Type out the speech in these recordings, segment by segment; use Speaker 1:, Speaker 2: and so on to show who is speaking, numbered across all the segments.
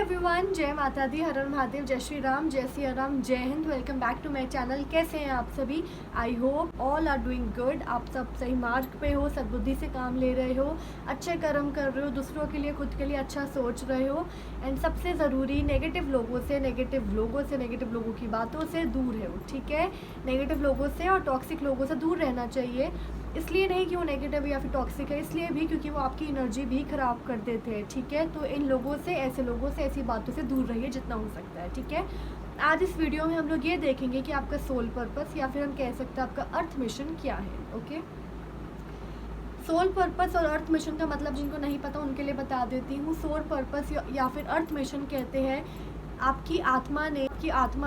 Speaker 1: Everyone, जय माता दी, हर हर महादेव, जय श्री राम, जय सिया राम, जय Hind. Welcome back to my channel. कैसे हैं आप सभी? I hope all are doing good. आप सब सही मार्ग पे हो, सद्बुद्धि से काम ले रहे हो, अच्छे कर्म कर रहे हो, दूसरों के लिए, खुद के लिए अच्छा सोच रहे हो। एंड सबसे ज़रूरी, नेगेटिव लोगों से, नेगेटिव लोगों की बातों से दूर है, ठीक है? नेगेटिव लोगों से और टॉक्सिक लोगों से दूर रहना चाहिए। इसलिए नहीं कि वो नेगेटिव या फिर टॉक्सिक है, इसलिए भी क्योंकि वो आपकी एनर्जी भी ख़राब कर देते हैं, ठीक है? तो इन लोगों से, ऐसे लोगों से, ऐसी बातों से दूर रहिए जितना हो सकता है, ठीक है? आज इस वीडियो में हम लोग ये देखेंगे कि आपका सोल पर्पस या फिर हम कह सकते हैं आपका अर्थ मिशन क्या है। ओके, सोल पर्पस और अर्थ मिशन का मतलब जिनको नहीं पता उनके लिए बता देती हूँ। सोल पर्पस या फिर अर्थ मिशन कहते हैं आपकी आत्मा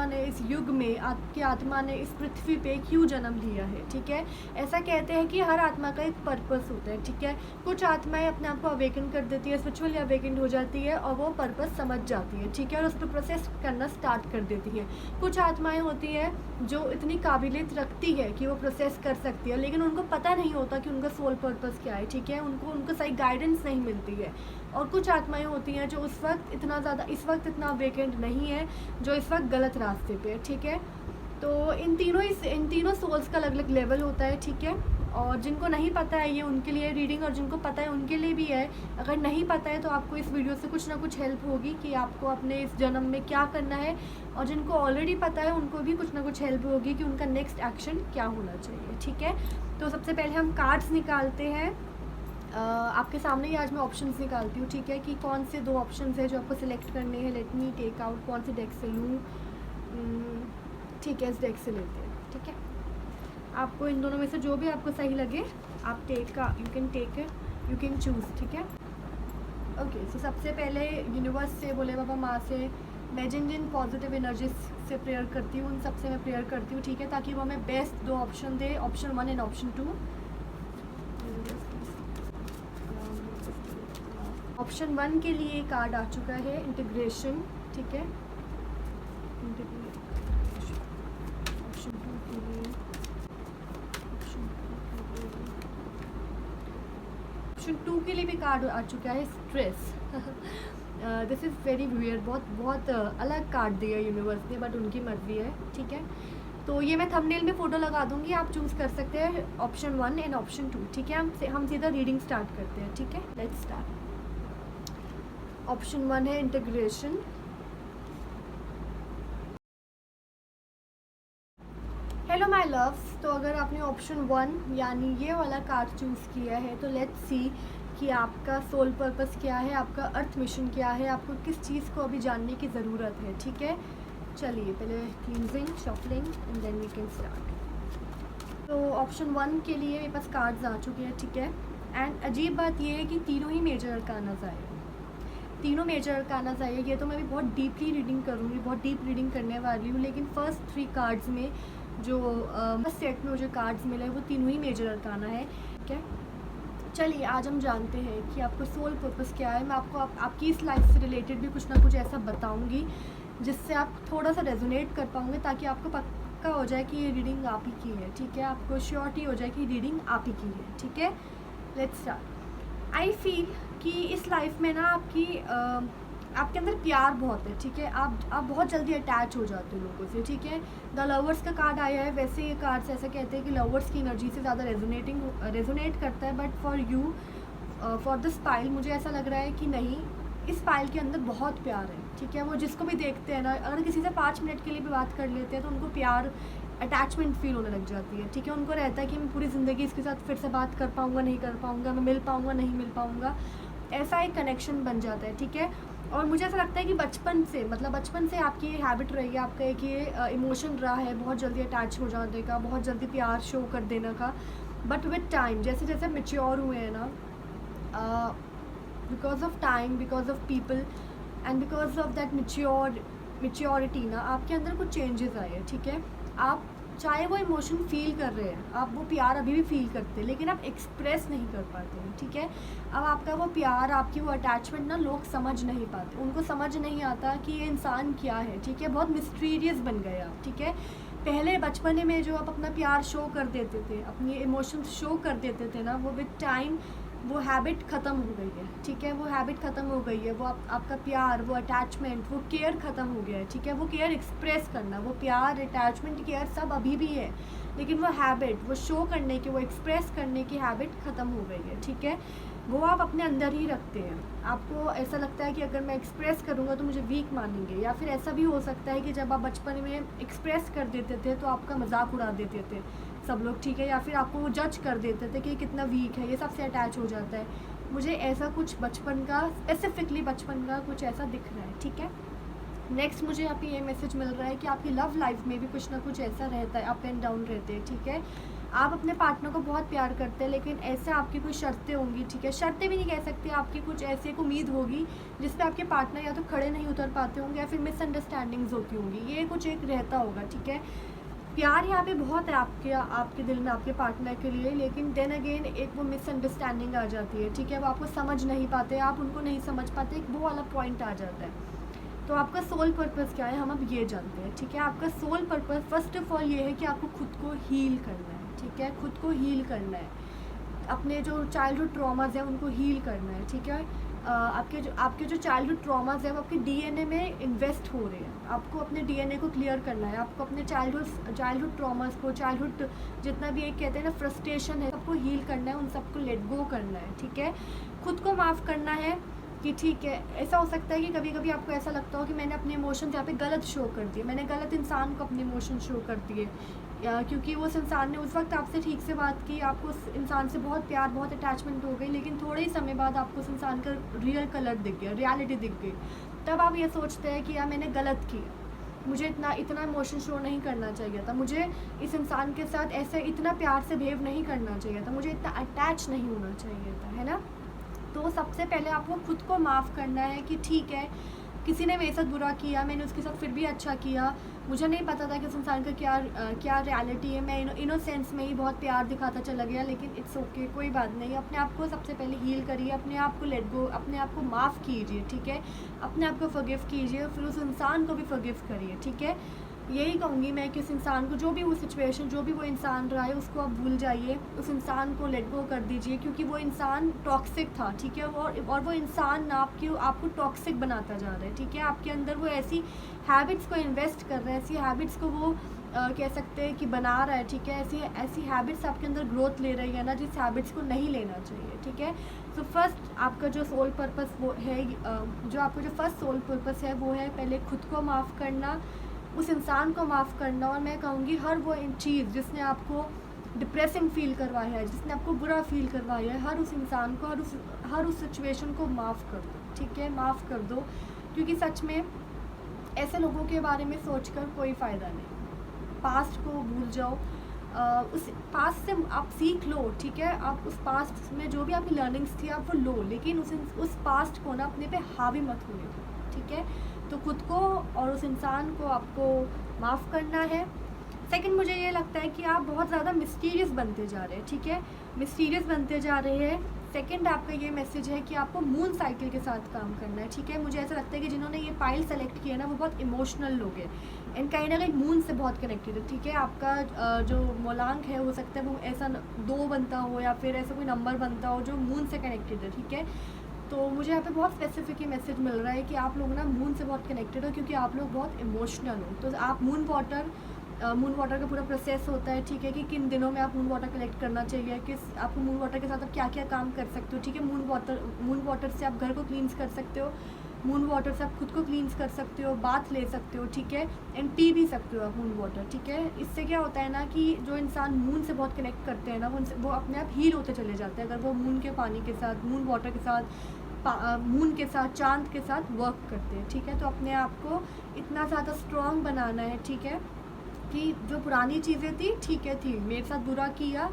Speaker 1: ने इस युग में, आपकी आत्मा ने इस पृथ्वी पे क्यों जन्म लिया है, ठीक है? ऐसा कहते हैं कि हर आत्मा का एक पर्पस होता है, ठीक है? कुछ आत्माएं अपने आप को अवेकन कर देती है, स्पिरिचुअली अवेकन हो जाती है और वो पर्पस समझ जाती है, ठीक है? और उस पर प्रोसेस करना स्टार्ट कर देती है। कुछ आत्माएं होती हैं जो इतनी काबिलियत रखती है कि वो प्रोसेस कर सकती है, लेकिन उनको पता नहीं होता कि उनका सोल पर्पस क्या है, ठीक है? उनको सही गाइडेंस नहीं मिलती है। और कुछ आत्माएं होती हैं जो इस वक्त इतना अवेकेंड नहीं है, जो इस वक्त गलत रास्ते पे है, ठीक है? तो इन तीनों सोल्स का अलग अलग लेवल होता है, ठीक है? और जिनको नहीं पता है ये उनके लिए रीडिंग, और जिनको पता है उनके लिए भी है। अगर नहीं पता है तो आपको इस वीडियो से कुछ ना कुछ हेल्प होगी कि आपको अपने इस जन्म में क्या करना है, और जिनको ऑलरेडी पता है उनको भी कुछ ना कुछ हेल्प होगी कि उनका नेक्स्ट एक्शन क्या होना चाहिए, ठीक है? तो सबसे पहले हम कार्ड्स निकालते हैं। आपके सामने ही आज मैं ऑप्शंस निकालती हूँ, ठीक है? कि कौन से दो ऑप्शंस है जो आपको सिलेक्ट करने हैं। लेट मी टेक आउट, कौन से डेक से लूँ? ठीक है, इस डेक से लेते हैं, ठीक है? आपको इन दोनों में से जो भी आपको सही लगे आप यू कैन चूज़, ठीक है? ओके, सो सबसे पहले यूनिवर्स से, बोले बाबा, माँ से, मैं जिन पॉजिटिव एनर्जीज से प्रेयर करती हूँ उन सबसे मैं प्रेयर करती हूँ, ठीक है? ताकि वो हमें बेस्ट दो option they, option 1 and option 2। Option 1 के लिए कार्ड आ चुका है, इंटीग्रेशन, ठीक है? ऑप्शन 2 के लिए भी कार्ड आ चुका है, stress. This is very weird, बहुत अलग कार्ड दिया यूनिवर्स ने, बट उनकी मर्जी है, ठीक है? तो ये मैं थंबनेल में फ़ोटो लगा दूंगी, आप चूज़ कर सकते हैं ऑप्शन 1 एंड ऑप्शन 2, ठीक है? हम सीधा रीडिंग स्टार्ट करते हैं, ठीक है? Let's start. ऑप्शन 1 है इंटीग्रेशन। हेलो माय लव्स, तो अगर आपने ऑप्शन 1 यानी ये वाला कार्ड चूज़ किया है तो लेट्स सी कि आपका सोल पर्पस क्या है, आपका अर्थ मिशन क्या है, आपको किस चीज़ को अभी जानने की ज़रूरत है, ठीक है? चलिए पहले cleansing, shuffling and then we can start. तो ऑप्शन 1 के लिए मेरे पास कार्ड्स आ चुके हैं, ठीक है? एंड अजीब बात ये है कि तीनों ही मेजर अरकानाज़ आए, तीनों मेजर अरकानाज़ आए। ये तो मैं भी बहुत डीपली रीडिंग करूँगी, बहुत डीप रीडिंग करने वाली हूँ, लेकिन फर्स्ट 3 कार्ड्स में जो फर्स्ट सेट में मुझे कार्ड्स मिले वो तीनों ही मेजर अरकाना है, ठीक है? चलिए आज हम जानते हैं कि आपका सोल पर्पस क्या है। मैं आपको आपकी इस लाइफ से रिलेटेड भी कुछ ना कुछ ऐसा बताऊँगी जिससे आप थोड़ा सा रेजोनेट कर पाओगे, ताकि आपको पक्का हो जाए कि ये रीडिंग आप ही की है, ठीक है? आपको श्योरिटी हो जाए कि रीडिंग आप ही की है, ठीक है? Let's start. आई फील कि इस लाइफ में ना आपके अंदर प्यार बहुत है, ठीक है? आप बहुत जल्दी अटैच हो जाते हो लोगों से, ठीक है? द लवर्स का कार्ड आया है। वैसे ये कार्ड्स ऐसा कहते हैं कि लवर्स की एनर्जी से ज़्यादा रेजोनेट करता है, but for you, for this pile, मुझे ऐसा लग रहा है कि नहीं, इस पाइल के अंदर बहुत प्यार है, ठीक है? वो जिसको भी देखते हैं ना, अगर किसी से 5 मिनट के लिए भी बात कर लेते हैं तो उनको प्यार, अटैचमेंट फील होने लग जाती है, ठीक है? उनको रहता है कि मैं पूरी ज़िंदगी इसके साथ फिर से बात कर पाऊँगा, नहीं कर पाऊँगा, मैं मिल पाऊँगा, नहीं मिल पाऊँगा, ऐसा एक कनेक्शन बन जाता है, ठीक है? और मुझे ऐसा लगता है कि बचपन से आपकी ये हैबिट रही है, आपका एक ये इमोशन रहा है बहुत जल्दी अटैच हो जाने का, बहुत जल्दी प्यार शो कर देने का। बट विद टाइम, जैसे जैसे मैच्योर हुए हैं ना, because of time, because of people and because of that maturity ना, आपके अंदर कुछ चेंजेस आए हैं, ठीक है? आप चाहे वो इमोशन फील कर रहे हैं, आप वो प्यार अभी भी फील करते हैं, लेकिन आप एक्सप्रेस नहीं कर पाते हैं, ठीक है? अब आपका वो प्यार, आपकी वो अटैचमेंट ना लोग समझ नहीं पाते, उनको समझ नहीं आता कि ये इंसान क्या है, ठीक है? बहुत मिस्टीरियस बन गए आप, ठीक है? पहले बचपने में जो आप अपना प्यार शो कर देते थे, अपनी इमोशंस शो कर देते थे ना, वो विद टाइम वो हैबिट ख़त्म हो गई है, ठीक है, वो हैबिट ख़त्म हो गई है, वो आपका प्यार, वो अटैचमेंट, वो केयर ख़त्म हो गया है, ठीक है। वो केयर एक्सप्रेस करना, वो प्यार, अटैचमेंट, केयर सब अभी भी है, लेकिन वो हैबिट, वो शो करने की, वो एक्सप्रेस करने की हैबिट ख़त्म हो गई है, ठीक है। वो आप अपने अंदर ही रखते हैं। आपको ऐसा लगता है कि अगर मैं एक्सप्रेस करूँगा तो मुझे वीक मानेंगे, या फिर ऐसा भी हो सकता है कि जब आप बचपन में एक्सप्रेस कर देते थे तो आपका मजाक उड़ा देते थे सब लोग, ठीक है, या फिर आपको वो जज कर देते थे कि कितना वीक है, ये सबसे अटैच हो जाता है। मुझे ऐसा कुछ बचपन का, स्पेसिफिकली बचपन का कुछ ऐसा दिख रहा है, ठीक है। नेक्स्ट मुझे यहाँ पे ये मैसेज मिल रहा है कि आपकी लव लाइफ में भी कुछ ना कुछ ऐसा रहता है, अप एंड डाउन रहते हैं, ठीक है। आप अपने पार्टनर को बहुत प्यार करते हैं, लेकिन ऐसे आपकी कुछ शर्तें होंगी, ठीक है, शर्तें भी नहीं कह सकते, आपकी कुछ ऐसी एक उम्मीद होगी जिसपे आपके पार्टनर या तो खड़े नहीं उतर पाते होंगे, या फिर मिसअंडरस्टैंडिंग्स होती होंगी, ये कुछ एक रहता होगा, ठीक है। प्यार यहाँ पे बहुत है आपके दिल में आपके पार्टनर के लिए, लेकिन देन अगेन एक वो मिसअंडरस्टैंडिंग आ जाती है, ठीक है। वो आपको समझ नहीं पाते, आप उनको नहीं समझ पाते, एक वो वाला पॉइंट आ जाता है। तो आपका सोल पर्पस क्या है, हम अब ये जानते हैं, ठीक है। आपका soul purpose first of all ये है कि आपको खुद को हील करना है, ठीक है, खुद को हील करना है, अपने जो चाइल्डहुड ट्रॉमाज हैं उनको हील करना है, ठीक है। आपके जो चाइल्डहुड ट्रॉमाज हैं वो आपके डीएनए में इन्वेस्ट हो रहे हैं, आपको अपने डीएनए को क्लियर करना है, आपको अपने चाइल्डहुड ट्रॉमाज को, चाइल्डहुड जितना भी एक कहते हैं ना फ्रस्ट्रेशन है, सबको हील करना है, उन सबको लेट गो करना है, ठीक है। खुद को माफ़ करना है कि ठीक है, ऐसा हो सकता है कि कभी कभी आपको ऐसा लगता हो कि मैंने अपने इमोशंस यहाँ पे गलत शो कर दिए, मैंने गलत इंसान को अपने इमोशन शो कर दिए, क्योंकि उस इंसान ने उस वक्त आपसे ठीक से बात की, आपको उस इंसान से बहुत प्यार, बहुत अटैचमेंट हो गई, लेकिन थोड़े ही समय बाद आपको उस इंसान का रियल कलर दिख गया, रियलिटी दिख गई। तब आप ये सोचते हैं कि यार मैंने गलत किया, मुझे इतना इमोशन शो नहीं करना चाहिए था, मुझे इस इंसान के साथ ऐसे इतना प्यार से बिहेव नहीं करना चाहिए था, मुझे इतना अटैच नहीं होना चाहिए था, है ना। तो सबसे पहले आपको खुद को माफ़ करना है कि ठीक है, किसी ने मेरे साथ बुरा किया, मैंने उसके साथ फिर भी अच्छा किया, मुझे नहीं पता था कि उस इंसान का क्या रियलिटी है, मैं इनोसेंस में ही बहुत प्यार दिखाता चला गया, लेकिन इट्स ओके, कोई बात नहीं। अपने आप को सबसे पहले हील करिए, अपने आप को लेट गो, अपने आप को माफ़ कीजिए, ठीक है, अपने आप को फॉरगिव कीजिए, फिर उस इंसान को भी फॉरगिव करिए, ठीक है। यही कहूँगी मैं कि उस इंसान को, जो भी वो सिचुएशन, जो भी वो इंसान रहा है, उसको आप भूल जाइए, उस इंसान को लेट गो कर दीजिए, क्योंकि वो इंसान टॉक्सिक था, ठीक है। और वो इंसान आपको टॉक्सिक बनाता जा रहा है, ठीक है। आपके अंदर वो ऐसी हैबिट्स को इन्वेस्ट कर रहा है, ऐसी हैबिट्स को वो कह सकते हैं कि बना रहा है, ठीक है। ऐसी हैबिट्स आपके अंदर ग्रोथ ले रही है ना, जिस हैबिट्स को नहीं लेना चाहिए, ठीक है। तो फर्स्ट आपका जो सोल पर्पस वो है, जो आपका जो फर्स्ट सोल पर्पस है वो है पहले खुद को माफ़ करना, उस इंसान को माफ़ करना, और मैं कहूँगी हर वो चीज़ जिसने आपको डिप्रेसिंग फील करवाया है, जिसने आपको बुरा फील करवाया है, हर उस इंसान को, हर उस सिचुएशन को माफ़ कर दो, ठीक है, माफ़ कर दो। क्योंकि सच में ऐसे लोगों के बारे में सोचकर कोई फ़ायदा नहीं। पास्ट को भूल जाओ, उस पास्ट से आप सीख लो, ठीक है। आप उस पास्ट में जो भी आपकी लर्निंग्स थी आप वो लो, लेकिन उस पास्ट को ना अपने पे हावी मत होने दो, ठीक है। तो खुद को और उस इंसान को आपको माफ़ करना है। सेकंड, मुझे ये लगता है कि आप बहुत ज़्यादा मिस्टीरियस बनते जा रहे हैं, ठीक है, मिस्टीरियस बनते जा रहे हैं। सेकंड, आपका ये मैसेज है कि आपको मून साइकिल के साथ काम करना है, ठीक है। मुझे ऐसा लगता है कि जिन्होंने ये पाइल सेलेक्ट किया ना वो बहुत इमोशनल लोग हैं, एंड कहीं ना कहीं मून से बहुत कनेक्टेड है, ठीक है। आपका जो मोलांक है, हो सकता है वो ऐसा 2 बनता हो, या फिर ऐसा कोई नंबर बनता हो जो मून से कनेक्टेड है, ठीक है। तो मुझे यहाँ पे बहुत स्पेसिफिक मैसेज मिल रहा है कि आप लोग ना मून से बहुत कनेक्टेड हो, क्योंकि आप लोग बहुत इमोशनल हो। तो आप मून वाटर का पूरा प्रोसेस होता है, ठीक है, कि किन दिनों में आप मून वाटर कलेक्ट करना चाहिए, आपको मून वाटर के साथ आप क्या क्या काम कर सकते हो, ठीक है। मून वाटर से आप घर को क्लींस कर सकते हो, मून वाटर से आप खुद को क्लींस कर सकते हो, बाथ ले सकते हो, ठीक है, एंड पी भी सकते हो आप मून वाटर, ठीक है। इससे क्या होता है ना कि जो इंसान मून से बहुत कनेक्ट करते हैं ना, वो अपने आप हील होते चले जाते हैं, अगर वो मून के पानी के साथ, मून वाटर के साथ, मून के साथ, चांद के साथ वर्क करते हैं, ठीक है। तो अपने आप को इतना ज़्यादा स्ट्रॉन्ग बनाना है, ठीक है, कि जो पुरानी चीज़ें थी ठीक है थी, मेरे साथ बुरा किया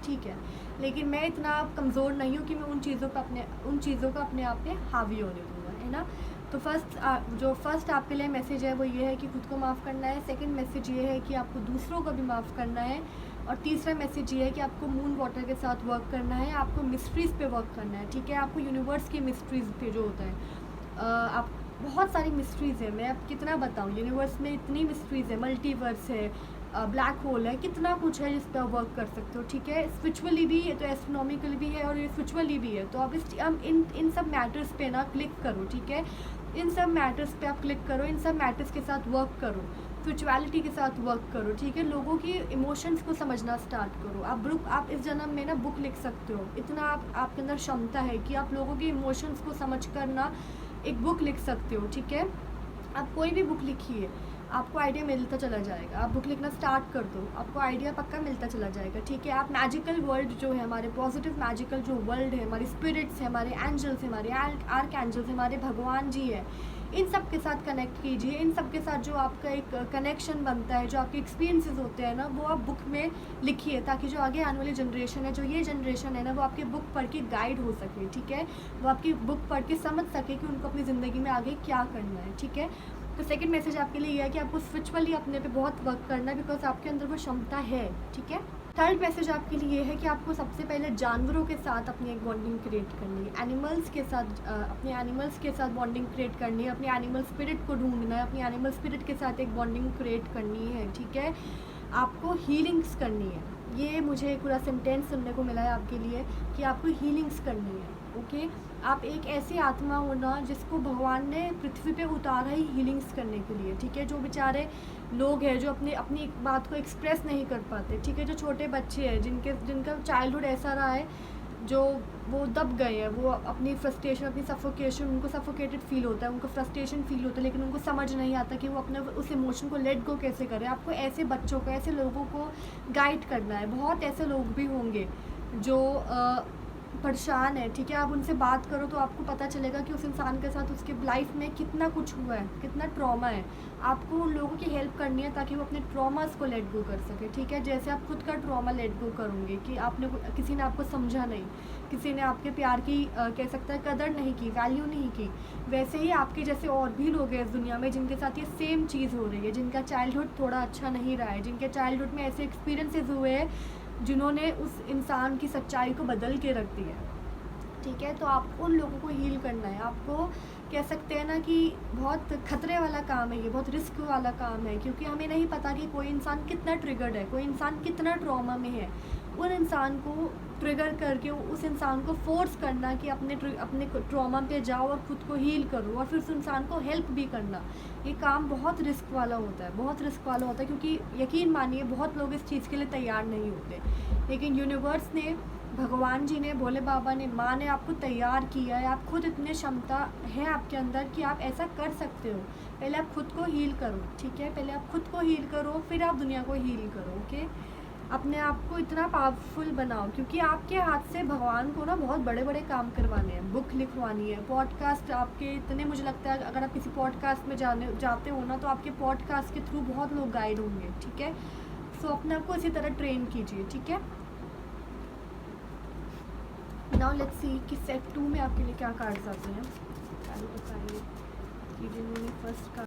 Speaker 1: ठीक है, लेकिन मैं इतना कमज़ोर नहीं हूँ कि मैं उन चीज़ों का अपने आप पे हावी होने दूँगा, है ना। तो फर्स्ट आपके लिए मैसेज है वो ये है कि खुद को माफ़ करना है। सेकंड मैसेज ये है कि आपको दूसरों को भी माफ़ करना है। और तीसरा मैसेज ये है कि आपको मून वाटर के साथ वर्क करना है, आपको मिस्ट्रीज़ पे वर्क करना है, ठीक है। आपको यूनिवर्स की मिस्ट्रीज़ पे जो होता है, आप बहुत सारी मिस्ट्रीज़ है, मैं अब कितना बताऊँ, यूनिवर्स में इतनी मिस्ट्रीज़ है, मल्टीवर्स है, ब्लैक होल है, कितना कुछ है जिस पर आप वर्क कर सकते हो, ठीक है। स्पिरिचुअली भी है तो एस्ट्रोनॉमिकल भी है और ये स्पिरिचुअली भी है, तो आप इन सब मैटर्स पे ना क्लिक करो, ठीक है। इन सब मैटर्स पे आप क्लिक करो, इन सब मैटर्स के साथ वर्क करो, स्पिरिचुअलिटी के साथ वर्क करो, ठीक है। लोगों की इमोशंस को समझना स्टार्ट करो। आप इस जन्म में ना बुक लिख सकते हो, इतना आपके अंदर क्षमता है कि आप लोगों के इमोशंस को समझ कर ना एक बुक लिख सकते हो, ठीक है। आप कोई भी बुक लिखिए, आपको आइडिया मिलता चला जाएगा। आप बुक लिखना स्टार्ट कर दो, आपको आइडिया पक्का मिलता चला जाएगा, ठीक है। आप मैजिकल वर्ल्ड जो है, हमारे पॉजिटिव मैजिकल जो वर्ल्ड है, हमारी स्पिरिट्स है, हमारे एंजल्स, हमारे आर्क एंजल्स, हमारे भगवान जी है, इन सब के साथ कनेक्ट कीजिए। इन सब के साथ जो आपका एक कनेक्शन बनता है, जो आपके एक्सपीरियंसेस होते हैं ना, वो आप बुक में लिखिए, ताकि जो आगे आने वाली जनरेशन है, जो ये जनरेशन है ना, वो आपकी बुक पढ़ के गाइड हो सके, ठीक है। वो आपकी बुक पढ़ के समझ सके कि उनको अपनी ज़िंदगी में आगे क्या करना है, ठीक है। तो सेकंड मैसेज आपके लिए यह है कि आपको स्पिरिचुअली अपने पे बहुत वर्क करना है, बिकॉज आपके अंदर वो क्षमता है, ठीक है। थर्ड मैसेज आपके लिए है कि आपको सबसे पहले जानवरों के साथ अपनी एक बॉन्डिंग क्रिएट करनी है, एनिमल्स के साथ, अपने एनिमल्स के साथ बॉन्डिंग क्रिएट करनी है, अपनी एनिमल स्पिरिट को ढूंढना है, अपनी एनिमल स्पिरिट के साथ एक बॉन्डिंग क्रिएट करनी है, ठीक है। आपको हीलिंग्स करनी है, ये मुझे एक पूरा सेंटेंस सुनने को मिला है आपके लिए कि आपको हीलिंग्स करनी है, ओके। आप एक ऐसी आत्मा होना जिसको भगवान ने पृथ्वी पे उतारा ही हीलिंग्स करने के लिए, ठीक है। जो बेचारे लोग हैं जो अपनी बात को एक्सप्रेस नहीं कर पाते, ठीक है। जो छोटे बच्चे हैं जिनका चाइल्डहुड ऐसा रहा है, जो वो दब गए हैं, वो अपनी फ्रस्ट्रेशन, अपनी सफोकेशन, उनको सफोकेटेड फील होता है, उनको फ्रस्ट्रेशन फील होता है, लेकिन उनको समझ नहीं आता कि वो अपने उस इमोशन को लेट गो कैसे करें। आपको ऐसे बच्चों को, ऐसे लोगों को गाइड करना है। बहुत ऐसे लोग भी होंगे जो परेशान है, ठीक है। आप उनसे बात करो तो आपको पता चलेगा कि उस इंसान के साथ उसके लाइफ में कितना कुछ हुआ है, कितना ट्रॉमा है। आपको उन लोगों की हेल्प करनी है ताकि वो अपने ट्रॉमास को लेट गो कर सके, ठीक है। जैसे आप खुद का ट्रॉमा लेट गो करोगे कि किसी ने आपको समझा नहीं, किसी ने आपके प्यार की कह सकता है कदर नहीं की, वैल्यू नहीं की, वैसे ही आपके जैसे और भी लोग हैं इस दुनिया में जिनके साथ ये सेम चीज़ हो रही है, जिनका चाइल्डहुड थोड़ा अच्छा नहीं रहा है, जिनके चाइल्डहुड में ऐसे एक्सपीरियंसेस हुए हैं जिन्होंने उस इंसान की सच्चाई को बदल के रख दिया, ठीक है। तो आप उन लोगों को हील करना है। आपको कह सकते हैं ना कि बहुत खतरे वाला काम है ये, बहुत रिस्क वाला काम है, क्योंकि हमें नहीं पता कि कोई इंसान कितना ट्रिगर्ड है, कोई इंसान कितना ट्रॉमा में है। उन इंसान को ट्रिगर करके उस इंसान को फोर्स करना कि अपने ट्रॉमा पे जाओ और ख़ुद को हील करो और फिर उस इंसान को हेल्प भी करना, ये काम बहुत रिस्क वाला होता है, बहुत रिस्क वाला होता है। क्योंकि यकीन मानिए बहुत लोग इस चीज़ के लिए तैयार नहीं होते, लेकिन यूनिवर्स ने, भगवान जी ने, भोले बाबा ने, माँ ने आपको तैयार किया है। आप खुद इतने क्षमता है आपके अंदर कि आप ऐसा कर सकते हो। पहले आप खुद को हील करो, ठीक है। पहले आप खुद को हील करो, फिर आप दुनिया को हील करो, ओके। अपने आप को इतना पावरफुल बनाओ, क्योंकि आपके हाथ से भगवान को ना बहुत बड़े बड़े काम करवाने हैं, बुक लिखवानी है, पॉडकास्ट आपके इतने, मुझे लगता है अगर आप किसी पॉडकास्ट में जाते हो ना, तो आपके पॉडकास्ट के थ्रू बहुत लोग गाइड होंगे, ठीक है। सो अपने आप को इसी तरह ट्रेन कीजिए, ठीक है। नाउ लेट्स सी कि सेट 2 में आपके लिए क्या कार्ड्स आते हैं। पहले बताइए कि जिन्होंने फर्स्ट का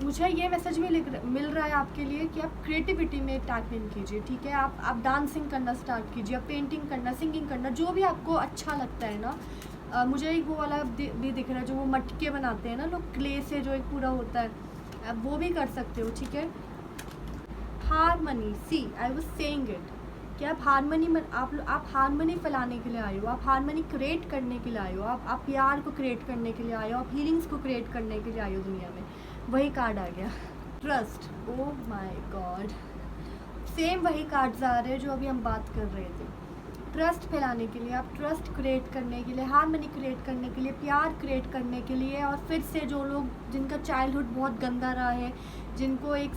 Speaker 1: मुझे ये मैसेज भी मिल रहा है आपके लिए कि आप क्रिएटिविटी में टैप इन कीजिए, ठीक है। आप डांसिंग करना स्टार्ट कीजिए, आप पेंटिंग करना, सिंगिंग करना, जो भी आपको अच्छा लगता है ना। मुझे एक वो वाला भी दिख रहा है जो वो मटके बनाते हैं ना लोग, क्ले से, जो एक पूरा होता है, आप वो भी कर सकते हो, ठीक है। Harmony, see I was saying it कि आप हारमनी फैलाने के लिए आए हो, आप हारमनी क्रिएट करने के लिए आए हो, आप प्यार को क्रिएट करने के लिए आए हो, आप हीलिंग्स को क्रिएट करने के लिए आए हो दुनिया में। वही कार्ड आ गया, trust. Oh my God, same वही कार्ड्स आ रहे हैं जो अभी हम बात कर रहे थे। ट्रस्ट फैलाने के लिए, आप ट्रस्ट क्रिएट करने के लिए, हारमनी क्रिएट करने के लिए, प्यार क्रिएट करने के लिए, और फिर से जो लोग जिनका चाइल्डहुड बहुत गंदा रहा है, जिनको एक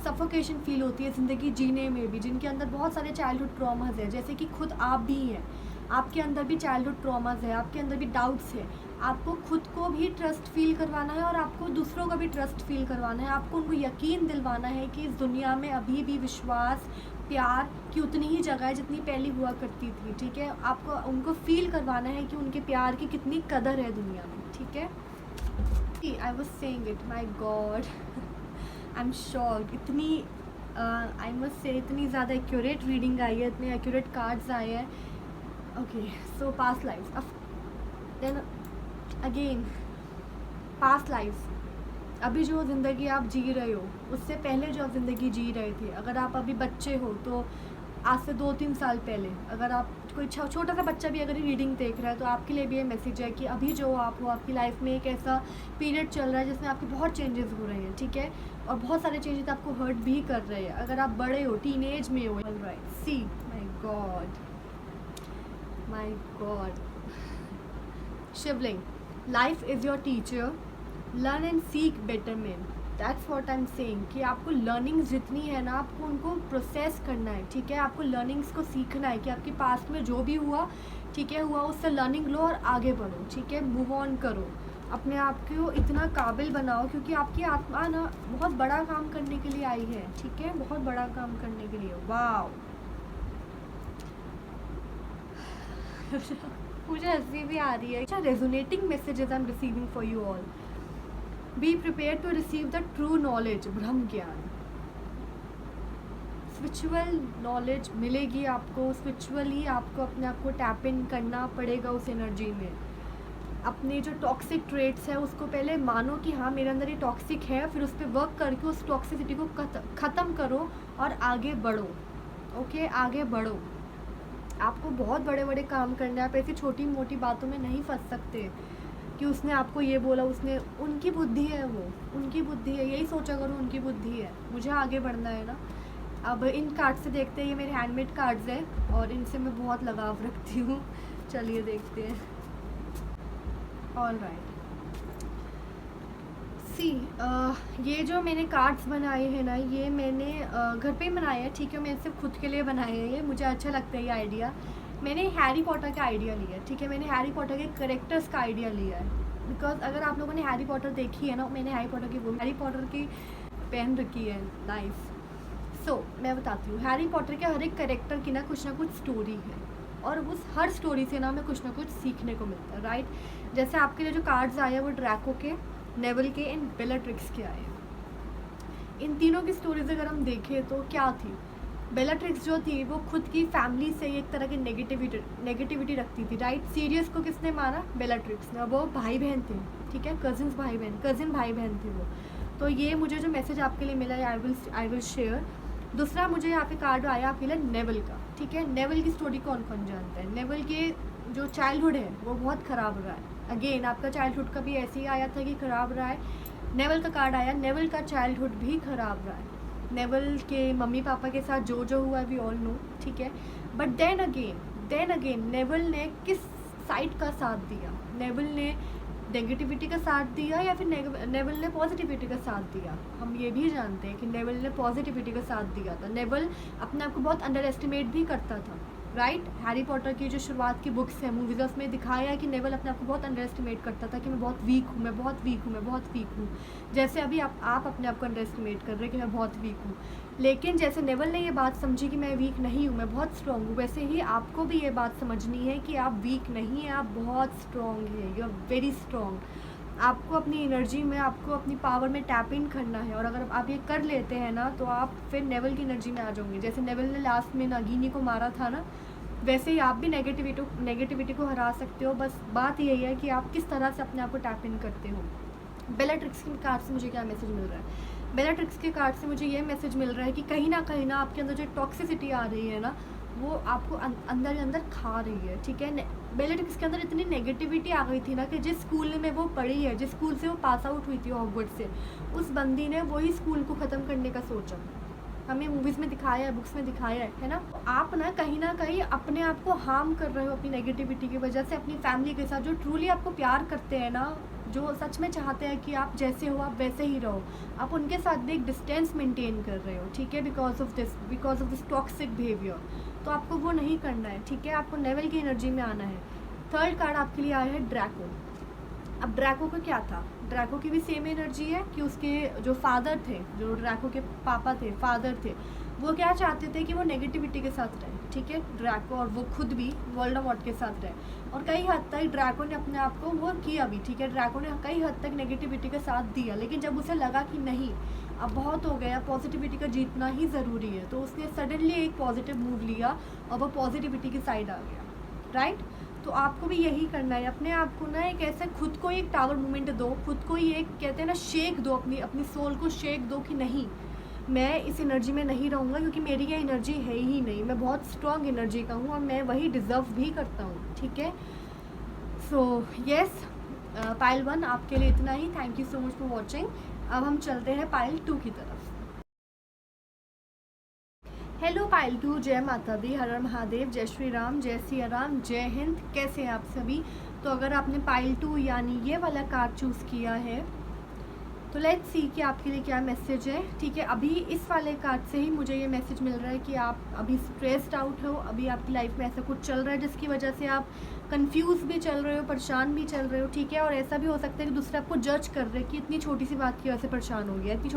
Speaker 1: सफोकेशन फील होती है ज़िंदगी जीने में भी, जिनके अंदर बहुत सारे चाइल्डहुड ट्रॉमास है, जैसे कि खुद आप भी हैं, आपके अंदर भी चाइल्डहुड ट्रॉमास है, आपके अंदर भी डाउट्स है। आपको खुद को भी ट्रस्ट फील करवाना है और आपको दूसरों का भी ट्रस्ट फील करवाना है। आपको उनको यकीन दिलवाना है कि इस दुनिया में अभी भी विश्वास, प्यार की उतनी ही जगह है जितनी पहले हुआ करती थी, ठीक है। आपको उनको फील करवाना है कि उनके प्यार की कितनी कदर है दुनिया में, ठीक है। आई was saying it, my god, I am shocked. इतनी आई मस्ट से इतनी ज़्यादा एक्यूरेट रीडिंग आई है, इतने एक्यूरेट कार्ड्स आए हैं। Okay, so past life, then again past life, अभी जो ज़िंदगी आप जी रहे हो उससे पहले जो आप ज़िंदगी जी रहे थे, अगर आप अभी बच्चे हो तो आज से 2-3 साल पहले, अगर आप कोई छोटा सा बच्चा भी अगर ये रीडिंग देख रहा है तो आपके लिए भी ये मैसेज है कि अभी जो आप हो, आपकी लाइफ में एक ऐसा पीरियड चल रहा है जिसमें आपके बहुत चेंजेस हो रहे हैं, ठीक है, और बहुत सारे चेंजेस आपको हर्ट भी कर रहे हैं। अगर आप बड़े हो, टीनेज में हो, right, see my God, my God, Shivling, life is your teacher, learn and seek betterment, that's what I am saying कि आपको लर्निंग्स जितनी है ना, आपको उनको प्रोसेस करना है, ठीक है, आपको लर्निंग्स को सीखना है कि आपके पास्ट में जो भी हुआ, ठीक है, हुआ, उससे लर्निंग लो और आगे बढ़ो, ठीक है, मूव ऑन करो, अपने आप को इतना काबिल बनाओ, क्योंकि आपकी आत्मा ना बहुत बड़ा काम करने के लिए आई है, ठीक है, बहुत बड़ा काम करने के लिए। वाओ मुझे हंसी भी आ रही है। अच्छा, resonating messages I am receiving for you all. Be prepare to receive the true knowledge, ब्रह्म ज्ञान, स्पिरिचुअल नॉलेज मिलेगी आपको, स्पिरिचुअली आपको अपने आप को टैप इन करना पड़ेगा उस एनर्जी में। अपने जो टॉक्सिक ट्रेट्स है उसको पहले मानो कि हाँ मेरे अंदर ये टॉक्सिक है, फिर उस पर वर्क करके उस टॉक्सिसिटी को ख़त्म करो और आगे बढ़ो, ओके, आगे बढ़ो। आपको बहुत बड़े बड़े काम करने हैं, आप ऐसी छोटी मोटी बातों में नहीं फंस सकते कि उसने आपको ये बोला, उसने, उनकी बुद्धि है, वो उनकी बुद्धि है, यही सोचा करो उनकी बुद्धि है, मुझे आगे बढ़ना है ना। अब इन कार्ड से देखते हैं, ये मेरे हैंडमेड कार्ड्स हैं और इनसे मैं बहुत लगाव रखती हूँ। चलिए देखते हैं। ऑल राइट, सी ये जो मैंने कार्ड्स बनाए हैं ना, ये मैंने घर पे ही बनाए हैं, ठीक है, मैंने सिर्फ खुद के लिए बनाए हैं, ये मुझे अच्छा लगता है ये आइडिया। मैंने हैरी पॉटर का आइडिया लिया है, ठीक है, मैंने हैरी पॉटर के करेक्टर्स का आइडिया लिया है, बिकॉज अगर आप लोगों ने हैरी पॉटर देखी है ना, मैंने हैरी पॉटर की पहन रखी है, नाइस। सो मैं बताती हूँ, हैरी पॉटर के हर एक करेक्टर की ना कुछ स्टोरी है, और उस हर स्टोरी से ना हमें कुछ ना कुछ सीखने को मिलता है, राइट। जैसे आपके लिए जो कार्ड्स आए हैं वो ड्रैको के, नेवल के एंड बेलाट्रिक्स के आए हैं। इन तीनों की स्टोरीज अगर हम देखें तो क्या थी, बेलाट्रिक्स जो थी वो खुद की फैमिली से एक तरह की नेगेटिविटी रखती थी, राइट। सीरियस को किसने मारा, बेलाट्रिक्स ने, वो भाई बहन थे, ठीक है, कजिन भाई बहन थे वो। तो ये मुझे जो मैसेज आपके लिए मिला है आई विल शेयर। दूसरा मुझे यहाँ पे कार्ड आया आपके लिए नेवल का, ठीक है। नेवल की स्टोरी कौन कौन जानता है। नेवल के जो चाइल्डहुड है वो बहुत ख़राब रहा है। अगेन आपका चाइल्डहुड का भी ऐसे ही आया था कि ख़राब रहा है। नेवल का कार्ड आया, नेवल का चाइल्डहुड भी ख़राब रहा है। नेवल के मम्मी पापा के साथ जो हुआ वी ऑल नो, ठीक है। बट देन अगेन नेवल ने किस साइड का साथ दिया, नेवल ने नेगेटिविटी का साथ दिया या फिर नेवल ने पॉजिटिविटी का साथ दिया। हम ये भी जानते हैं कि नेवल ने पॉजिटिविटी का साथ दिया था। नेवल अपने आप को बहुत अंडर एस्टिमेट भी करता था, राइट। हैरी पॉटर की जो शुरुआत की बुक्स हैं, मूवीज, उसमें दिखाया है कि नेवल अपने आप को बहुत अंडर एस्टिमेट करता था कि मैं बहुत वीक हूँ, मैं बहुत वीक हूँ। जैसे अभी आप अपने आप को अंडर एस्टिमेट कर रहे हैं कि मैं बहुत वीक हूँ। लेकिन जैसे नेवल ने ये बात समझी कि मैं वीक नहीं हूँ, मैं बहुत स्ट्रॉन्ग हूँ, वैसे ही आपको भी ये बात समझनी है कि आप वीक नहीं हैं, आप बहुत स्ट्रॉन्ग हैं, यू आर वेरी स्ट्रॉन्ग। आपको अपनी एनर्जी में, आपको अपनी पावर में टैप इन करना है। और अगर आप ये कर लेते हैं ना तो आप फिर नेवल की एनर्जी में आ जाओगे। जैसे नेवल ने लास्ट में नागिनी को मारा था ना, वैसे ही आप भी नेगेटिविटी को हरा सकते हो। बस बात यही है कि आप किस तरह से अपने आप को टैप इन करते हो। बेलाट्रिक्स के कार्ड से मुझे क्या मैसेज मिल रहा है, बेलाट्रिक्स के कार्ड से मुझे ये मैसेज मिल रहा है कि कहीं ना आपके अंदर जो टॉक्सिसिटी आ रही है ना, वो आपको अंदर ही अंदर खा रही है, ठीक है। बेलाट्रिक्स के अंदर इतनी नेगेटिविटी आ गई थी ना कि जिस स्कूल में वो पढ़ी है, जिस स्कूल से वो पास आउट हुई थी हॉगवर्ट्स से, उस बंदी ने वही स्कूल को ख़त्म करने का सोचा। हमें मूवीज़ में दिखाया है, बुक्स में दिखाया है ना। आप ना कहीं अपने आप को हार्म कर रहे हो अपनी नेगेटिविटी की वजह से। अपनी फैमिली के साथ जो ट्रूली आपको प्यार करते हैं ना, जो सच में चाहते हैं कि आप जैसे हो आप वैसे ही रहो, आप उनके साथ भी एक डिस्टेंस मेंटेन कर रहे हो, ठीक है, because of this toxic behaviour. तो आपको वो नहीं करना है, ठीक है, आपको नेवल की एनर्जी में आना है। थर्ड कार्ड आपके लिए आया है ड्रैको। अब ड्रैको का क्या था, ड्रैको की भी सेम एनर्जी है कि उसके जो फादर थे, जो ड्रैको के पापा थे, फादर थे, वो क्या चाहते थे कि वो नेगेटिविटी के साथ रहे, ठीक है, ड्रैको, और वो खुद भी वोल्डेमॉर्ट के साथ रहे। और कई हद तक ड्रैको ने अपने आप को वो किया भी, ठीक है, ड्रैको ने कई हद तक नेगेटिविटी का साथ दिया। लेकिन जब उसे लगा कि नहीं अब बहुत हो गया, पॉजिटिविटी का जीतना ही ज़रूरी है, तो उसने सडनली एक पॉजिटिव मूव लिया और वो पॉजिटिविटी की साइड आ गया, राइट। तो आपको भी यही करना है, अपने आप को ना एक ऐसे खुद को एक टावर मोमेंट दो, खुद को ही एक कहते हैं ना शेक दो, अपनी सोल को शेक दो कि नहीं, मैं इस एनर्जी में नहीं रहूँगा क्योंकि मेरी ये एनर्जी है ही नहीं, मैं बहुत स्ट्रॉन्ग एनर्जी का हूँ और मैं वही डिज़र्व भी करता हूँ, ठीक है। सो यस, पाइल 1 आपके लिए इतना ही। Thank you so much for watching. अब हम चलते हैं पाइल 2 की तरफ। हेलो पाइल 2, जय माता दी, हर हर महादेव, जय श्री राम, जय सिया राम, जय हिंद। कैसे हैं आप सभी? तो अगर आपने पाइल 2 यानी ये वाला कार्ड चूज़ किया है तो लेट्स सी कि आपके लिए क्या मैसेज है, ठीक है। अभी इस वाले कार्ड से ही मुझे ये मैसेज मिल रहा है कि आप अभी स्ट्रेस्ड आउट हो, अभी आपकी लाइफ में ऐसा कुछ चल रहा है जिसकी वजह से आप कंफ्यूज भी चल रहे हो, परेशान भी चल रहे हो, ठीक है। और ऐसा भी हो सकता है कि दूसरे आपको जज कर रहे हैं कि इतनी छोटी सी बात की वजह से परेशान हो गया, इतनी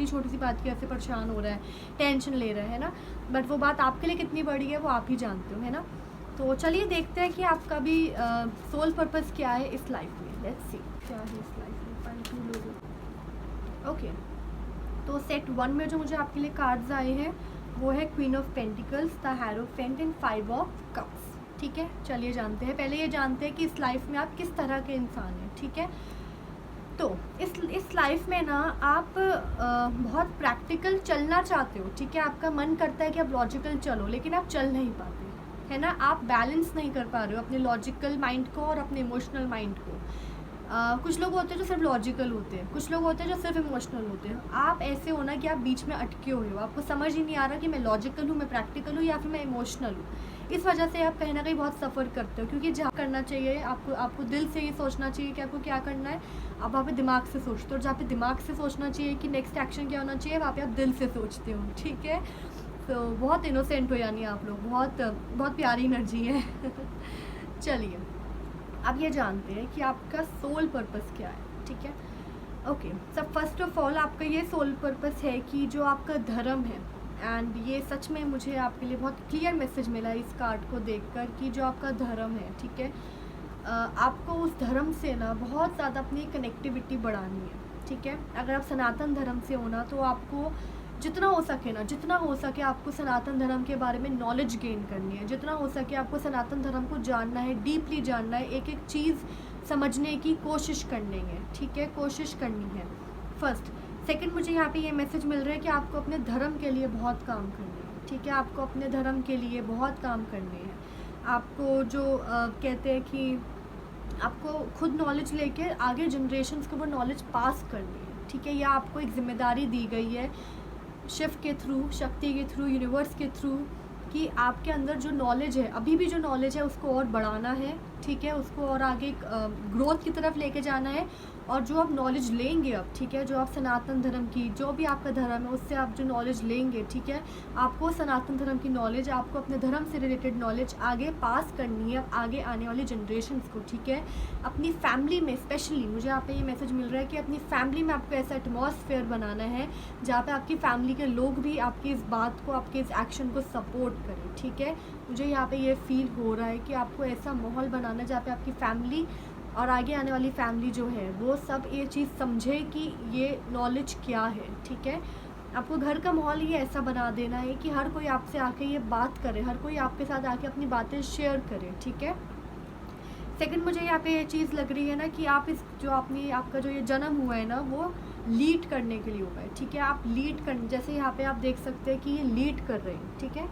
Speaker 1: छोटी सी बात की वजह से परेशान हो रहा है, टेंशन ले रहा है ना। बट वो बात आपके लिए कितनी बड़ी है वो आप ही जानते हो, है ना। तो चलिए देखते हैं कि आपका भी सोल पर्पस क्या है इस लाइफ में। लेट्स सी क्या है इस लाइफ में पाइल 2 लोगों। ओके, तो सेट 1 में जो मुझे आपके लिए कार्ड्स आए हैं वो है queen of pentacles, the hierophant and 5 of cups, ठीक है। चलिए जानते हैं, पहले ये जानते हैं कि इस लाइफ में आप किस तरह के इंसान हैं, ठीक है। तो इस लाइफ में ना आप बहुत प्रैक्टिकल चलना चाहते हो, ठीक है। आपका मन करता है कि आप लॉजिकल चलो, लेकिन आप चल नहीं पाते, है ना। आप बैलेंस नहीं कर पा रहे हो अपने लॉजिकल माइंड को और अपने इमोशनल माइंड को। कुछ लोग होते हैं जो सिर्फ लॉजिकल होते हैं, कुछ लोग होते हैं जो सिर्फ इमोशनल होते हैं। आप ऐसे हो ना कि आप बीच में अटके हुए हो, आपको समझ ही नहीं आ रहा कि मैं लॉजिकल हूँ, मैं प्रैक्टिकल हूँ या फिर मैं इमोशनल हूँ। इस वजह से आप कहीं ना कहीं बहुत सफ़र करते हो, क्योंकि जहाँ करना चाहिए आपको दिल से ये सोचना चाहिए कि आपको क्या करना है, आप वहाँ पे दिमाग से सोचते हो। और जहाँ पे दिमाग से सोचना चाहिए कि नेक्स्ट एक्शन क्या होना चाहिए, वहाँ पे आप दिल से सोचते हो, ठीक है। तो बहुत इनोसेंट हो यानी आप लोग, बहुत प्यारी एनर्जी है। चलिए अब ये जानते हैं कि आपका सोल पर्पस क्या है, ठीक है। ओके, सब फर्स्ट ऑफ ऑल आपका ये सोल पर्पस है कि जो आपका धर्म है, एंड ये सच में मुझे आपके लिए बहुत क्लियर मैसेज मिला इस कार्ड को देखकर कि जो आपका धर्म है, ठीक है, आपको उस धर्म से ना बहुत ज़्यादा अपनी कनेक्टिविटी बढ़ानी है, ठीक है। अगर आप सनातन धर्म से हो ना तो आपको जितना हो सके आपको सनातन धर्म के बारे में नॉलेज गेन करनी है, जितना हो सके आपको सनातन धर्म को जानना है, डीपली जानना है, एक एक चीज़ समझने की कोशिश करनी है, ठीक है, कोशिश करनी है फर्स्ट। सेकंड, मुझे यहाँ पे ये मैसेज मिल रहा है कि आपको अपने धर्म के लिए बहुत काम करना है, ठीक है। आपको अपने धर्म के लिए बहुत काम करने हैं। आपको जो कहते हैं कि आपको खुद नॉलेज लेके आगे जनरेशन्स को वो नॉलेज पास करनी है, ठीक है। या आपको एक जिम्मेदारी दी गई है शिव के थ्रू, शक्ति के थ्रू, यूनिवर्स के थ्रू, कि आपके अंदर जो नॉलेज है, अभी भी जो नॉलेज है उसको और बढ़ाना है, ठीक है, उसको और आगे ग्रोथ की तरफ लेके जाना है। और जो आप नॉलेज लेंगे अब, ठीक है, जो आप सनातन धर्म की, जो भी आपका धर्म है उससे आप जो नॉलेज लेंगे, ठीक है, आपको सनातन धर्म की नॉलेज, आपको अपने धर्म से रिलेटेड नॉलेज आगे पास करनी है आगे आने वाली जनरेशन्स को, ठीक है। अपनी फैमिली में स्पेशली मुझे यहाँ पे ये मैसेज मिल रहा है कि अपनी फैमिली में आपको ऐसा एटमॉस्फेयर बनाना है जहाँ पे आपकी फैमिली के लोग भी आपकी इस बात को, आपके इस एक्शन को सपोर्ट करें, ठीक है। मुझे यहाँ पे ये फील हो रहा है कि आपको ऐसा माहौल बनाना है जहाँ पे आपकी फैमिली और आगे आने वाली फैमिली जो है वो सब ये चीज़ समझे कि ये नॉलेज क्या है, ठीक है। आपको घर का माहौल ये ऐसा बना देना है कि हर कोई आपसे आके ये बात करे, हर कोई आपके साथ आके अपनी बातें शेयर करे, ठीक है। सेकंड, मुझे यहाँ पे ये चीज़ लग रही है ना कि आप आपका जो ये जन्म हुआ है ना वो लीड करने के लिए हुआ है, ठीक है। आप लीड कर, जैसे यहाँ पे आप देख सकते हैं कि ये लीड कर रहे हैं, ठीक है।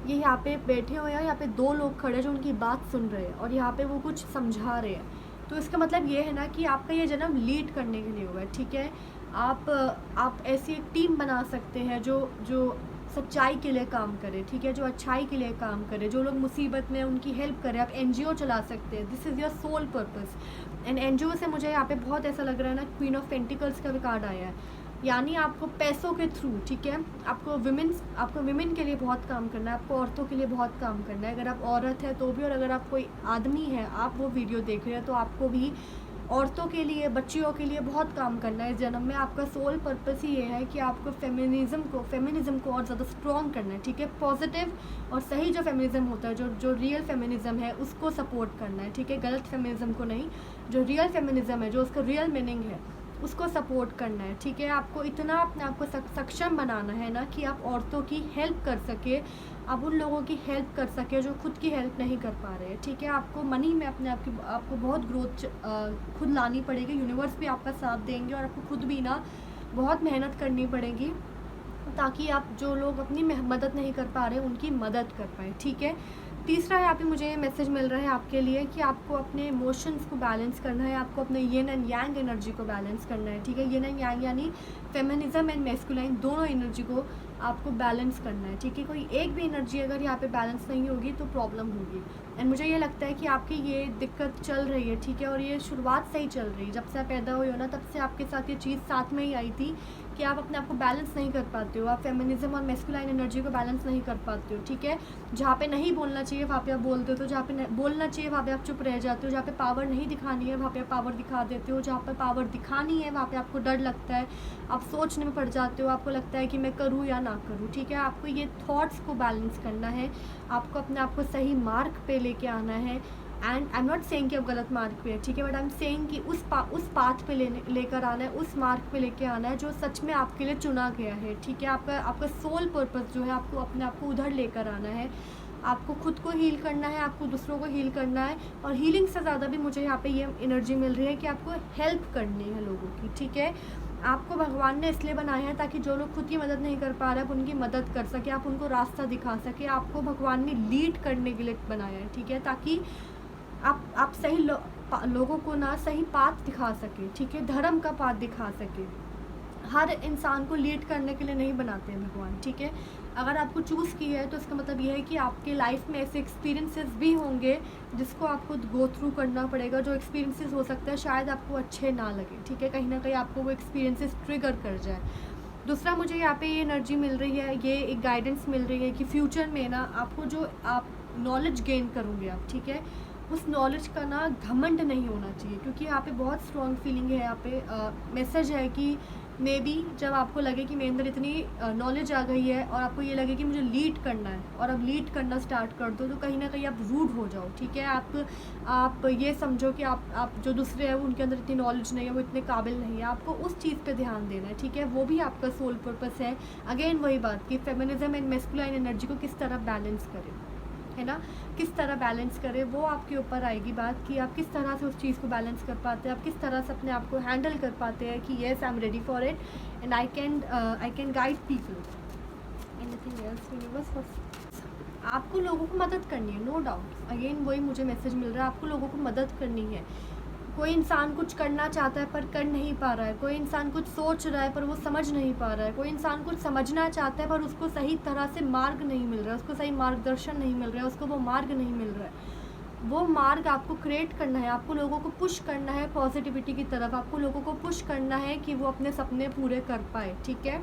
Speaker 1: ये यहाँ पे बैठे हुए हैं, यहाँ पे 2 लोग खड़े हैं जो उनकी बात सुन रहे हैं और यहाँ पे वो कुछ समझा रहे हैं। तो इसका मतलब ये है ना कि आपका ये जन्म लीड करने के लिए हुआ है, ठीक है। आप ऐसी एक टीम बना सकते हैं जो सच्चाई के लिए काम करे, ठीक है, जो अच्छाई के लिए काम करे, जो लोग मुसीबत में उनकी हेल्प करे। आप NGO चला सकते हैं, this is your soul purpose. And NGO से मुझे यहाँ पे बहुत ऐसा लग रहा है ना, क्वीन ऑफ पेंटिकल्स का भी कार्ड आया है, यानी आपको पैसों के थ्रू, ठीक है, आपको विमेन के लिए बहुत काम करना है, आपको औरतों के लिए बहुत काम करना है। अगर आप औरत है तो भी, और अगर आप कोई आदमी है, आप वो वीडियो देख रहे हैं तो आपको भी औरतों के लिए, बच्चियों के लिए बहुत काम करना है इस जन्म में। आपका सोल पर्पस ही ये है कि आपको फेमिनिज़म को और ज़्यादा स्ट्रॉन्ग करना है, ठीक है। पॉजिटिव और सही जो फेमिनिज़म होता है, जो रियल फेमिनिज़म है उसको सपोर्ट करना है, ठीक है, गलत फेमिनिज़म को नहीं। जो रियल फेमिनिज़म है, जो उसका रियल मीनिंग है उसको सपोर्ट करना है, ठीक है। आपको इतना अपने आप को सक्षम बनाना है ना कि आप औरतों की हेल्प कर सके, आप उन लोगों की हेल्प कर सके जो खुद की हेल्प नहीं कर पा रहे हैं, ठीक है। आपको मनी में अपने आप की आपको बहुत ग्रोथ खुद लानी पड़ेगी, यूनिवर्स भी आपका साथ देंगे और आपको खुद भी ना बहुत मेहनत करनी पड़ेगी ताकि आप जो लोग अपनी मदद नहीं कर पा रहे उनकी मदद कर पाएँ, ठीक है। तीसरा यहाँ पे मुझे मैसेज मिल रहा है आपके लिए कि आपको अपने इमोशंस को बैलेंस करना है, आपको अपने यिन एंड यांग एनर्जी को बैलेंस करना है, ठीक है। यिन एंड यांग यानी फेमिनिज्म एंड मैस्कुलाइन दोनों एनर्जी को आपको बैलेंस करना है, ठीक है। कोई एक भी एनर्जी अगर यहाँ पे बैलेंस नहीं होगी तो प्रॉब्लम होगी। एंड मुझे ये लगता है कि आपकी ये दिक्कत चल रही है, ठीक है, और ये शुरुआत से ही चल रही है। जब से आप पैदा हुए हो ना तब से आपके साथ ये चीज़ साथ में ही आई थी कि आप अपने आप को बैलेंस नहीं कर पाते हो, आप फेमिनिज्म और मैस्कुलाइन एनर्जी को बैलेंस नहीं कर पाते हो, ठीक है। जहाँ पे नहीं बोलना चाहिए वहाँ पे आप बोलते हो, तो जहाँ पे बोलना चाहिए वहाँ पे आप चुप रह जाते हो, जहाँ पे पावर नहीं दिखानी है वहाँ पे आप पावर दिखा देते हो, जहाँ पे पावर दिखानी है वहाँ पे आपको डर लगता है, आप सोचने में पड़ जाते हो, आपको लगता है कि मैं करूँ या ना करूँ, ठीक है। आपको ये थॉट्स को बैलेंस करना है, आपको अपने आप को सही मार्ग पे लेके आना है। And I am not saying कि आप गलत मार्ग पे है, ठीक है, बट आई एम सेइंग कि उस पाथ पे लेकर आना है, उस मार्ग पे लेके आना है जो सच में आपके लिए चुना गया है, ठीक है। आपका सोल पर्पस जो है आपको अपने आप को उधर लेकर आना है, आपको खुद को हील करना है, आपको दूसरों को हील करना है। और हीलिंग से ज़्यादा भी मुझे यहाँ पे ये एनर्जी मिल रही है कि आपको हेल्प करनी है लोगों की, ठीक है। आपको भगवान ने इसलिए बनाया है ताकि जो लोग खुद की मदद नहीं कर पा रहे आप उनकी मदद कर सके, आप उनको रास्ता दिखा सके। आपको भगवान ने लीड करने के लिए बनाया है, ठीक है, ताकि आप सही लोगों को ना सही पाथ दिखा सके, ठीक है, धर्म का पाथ दिखा सके। हर इंसान को लीड करने के लिए नहीं बनाते हैं भगवान, ठीक है। अगर आपको चूज़ किया है तो इसका मतलब ये है कि आपके लाइफ में ऐसे एक्सपीरियंसेस भी होंगे जिसको आपको गो थ्रू करना पड़ेगा। जो एक्सपीरियंसेस हो सकता है शायद आपको अच्छे ना लगे, ठीक है, कहीं ना कहीं आपको वो एक्सपीरियंसेस ट्रिगर कर जाए। दूसरा मुझे यहाँ पे ये एनर्जी मिल रही है, ये एक गाइडेंस मिल रही है कि फ्यूचर में ना आपको जो आप नॉलेज गेन करोगे आप, ठीक है, उस नॉलेज का ना घमंड नहीं होना चाहिए, क्योंकि यहाँ पे बहुत स्ट्रॉन्ग फीलिंग है। यहाँ पे मैसेज है कि मे बी जब आपको लगे कि मेरे अंदर इतनी नॉलेज आ गई है और आपको ये लगे कि मुझे लीड करना है और अब लीड करना स्टार्ट कर दो, तो कहीं ना कहीं आप रूड हो जाओ, ठीक है। आप ये समझो कि आप जो दूसरे हैं उनके अंदर इतनी नॉलेज नहीं है, वो इतने काबिल नहीं है। आपको उस चीज़ पे ध्यान देना है, ठीक है, वो भी आपका सोल पर्पस है। अगेन वही बात कि फेमिनिज्म एंड मैस्कुलाइन एनर्जी को किस तरह बैलेंस करें, है ना, किस तरह बैलेंस करें, वो आपके ऊपर आएगी बात कि आप किस तरह से उस चीज़ को बैलेंस कर पाते हैं, आप किस तरह से अपने आप को हैंडल कर पाते हैं कि yes I am ready for it and I can guide people. Anything else universe? आपको लोगों को मदद करनी है, नो डाउट। अगेन वही मुझे मैसेज मिल रहा है, आपको लोगों को मदद करनी है। कोई इंसान कुछ करना चाहता है पर कर नहीं पा रहा है, कोई इंसान कुछ सोच रहा है पर वो समझ नहीं पा रहा है, कोई इंसान कुछ समझना चाहता है पर उसको सही तरह से मार्ग नहीं मिल रहा है, उसको सही मार्गदर्शन नहीं मिल रहा है, उसको वो मार्ग नहीं मिल रहा है। वो मार्ग आपको क्रिएट करना है, आपको लोगों को पुश करना है पॉजिटिविटी की तरफ, आपको लोगों को पुश करना है कि वो अपने सपने पूरे कर पाए, ठीक है।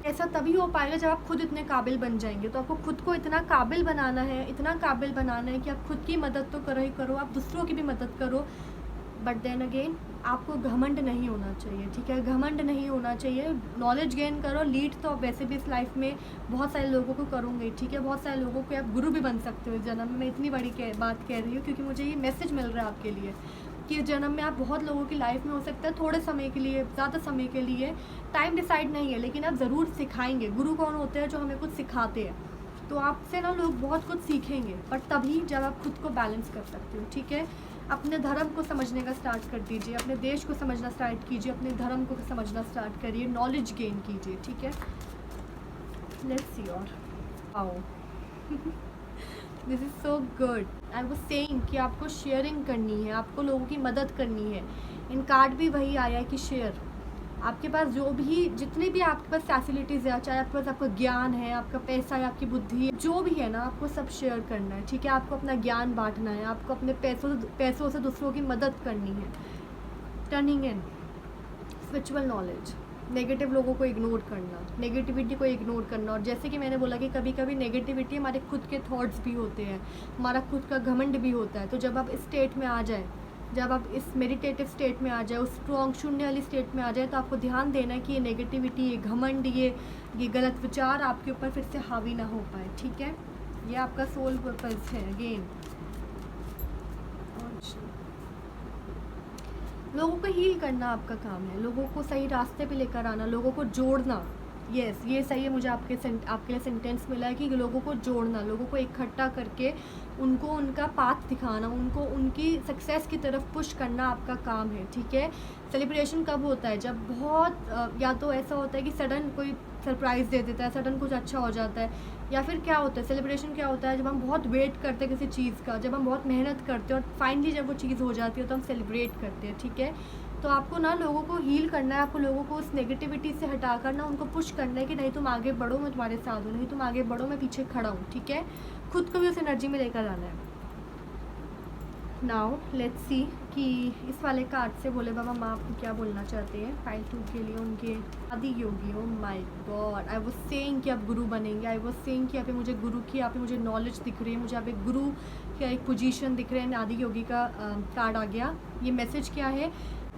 Speaker 1: ऐसा तभी हो पाएगा जब आप खुद इतने काबिल बन जाएंगे। तो आपको खुद को इतना काबिल बनाना है, इतना काबिल बनाना है कि आप खुद की मदद तो करो ही करो, आप दूसरों की भी मदद करो, बट देन अगेन आपको घमंड नहीं होना चाहिए, ठीक है, घमंड नहीं होना चाहिए। नॉलेज गेन करो, लीड तो आप वैसे भी इस लाइफ में बहुत सारे लोगों को करोगे, ठीक है, बहुत सारे लोगों को आप गुरु भी बन सकते हो इस जन्म में। मैं इतनी बड़ी बात कह रही हूँ क्योंकि मुझे ये मैसेज मिल रहा है आपके लिए कि इस जन्म में आप बहुत लोगों की लाइफ में हो सकता है थोड़े समय के लिए, ज़्यादा समय के लिए, टाइम डिसाइड नहीं है, लेकिन आप ज़रूर सिखाएंगे। गुरु कौन होते हैं? जो हमें कुछ सिखाते हैं। तो आपसे ना लोग बहुत कुछ सीखेंगे, बट तभी जब आप खुद को बैलेंस कर सकते हो, ठीक है। अपने धर्म को समझने का स्टार्ट कर दीजिए, अपने देश को समझना स्टार्ट कीजिए, अपने धर्म को समझना स्टार्ट करिए, नॉलेज गेन कीजिए, ठीक है। लेट्स सी और आओ this is so good. I was saying कि आपको शेयरिंग करनी है, आपको लोगों की मदद करनी है। इन कार्ड भी वही आया है कि शेयर। आपके पास जो भी जितनी भी आपके पास फैसिलिटीज़ है, चाहे आपके पास आपका ज्ञान है, आपका पैसा है, आपकी बुद्धि है, जो भी है ना, आपको सब शेयर करना है, ठीक है। आपको अपना ज्ञान बांटना है, आपको अपने पैसों से दूसरों की मदद करनी है। Turning in spiritual knowledge, negative लोगों को इग्नोर करना, नेगेटिविटी को इग्नोर करना। और जैसे कि मैंने बोला कि कभी कभी नेगेटिविटी हमारे खुद के थॉट्स भी होते हैं, हमारा खुद का घमंड भी होता है। तो जब आप इस स्टेट में आ जाए, जब आप इस मेडिटेटिव स्टेट में आ जाए, उस स्ट्रॉन्ग शून्य वाली स्टेट में आ जाए, तो आपको ध्यान देना है कि ये नेगेटिविटी, ये घमंड, ये गलत विचार आपके ऊपर फिर से हावी ना हो पाए, ठीक है। ये आपका सोल पर्पस है। अगेन लोगों को हील करना आपका काम है, लोगों को सही रास्ते पे लेकर आना, लोगों को जोड़ना। यस, ये सही है, मुझे आपके लिए सेंटेंस मिला है कि लोगों को जोड़ना, लोगों को इकट्ठा करके उनको उनका पाथ दिखाना, उनको उनकी सक्सेस की तरफ पुश करना आपका काम है, ठीक है। सेलिब्रेशन कब होता है? जब बहुत या तो ऐसा होता है कि सडन कोई सरप्राइज़ दे देता है, सडन कुछ अच्छा हो जाता है, या फिर क्या होता है, सेलिब्रेशन क्या होता है, जब हम बहुत वेट करते हैं किसी चीज़ का, जब हम बहुत मेहनत करते हैं और फाइनली जब वो चीज़ हो जाती है तो हम सेलिब्रेट करते हैं, ठीक है। तो आपको ना लोगों को हील करना है, आपको लोगों को उस नेगेटिविटी से हटा कर ना उनको पुश करना है कि नहीं तुम आगे बढ़ो, मैं तुम्हारे साथ हूँ, नहीं तुम आगे बढ़ो, मैं पीछे खड़ा हूँ, ठीक है। खुद को भी उस एनर्जी में लेकर आना है। नाउ लेट्स सी कि इस वाले कार्ड से भोले बाबा माँ आपको क्या बोलना चाहते हैं फाइल 2 के लिए उनके Adiyogi. Oh my god, I was saying कि आप गुरु बनेंगे, आई वाज सेइंग कि यहाँ पे मुझे गुरु की, यहाँ पे मुझे नॉलेज दिख रही है, मुझे यहाँ पे गुरु का एक पोजीशन दिख रहा है। आदि योगी का कार्ड आ गया। ये मैसेज क्या है?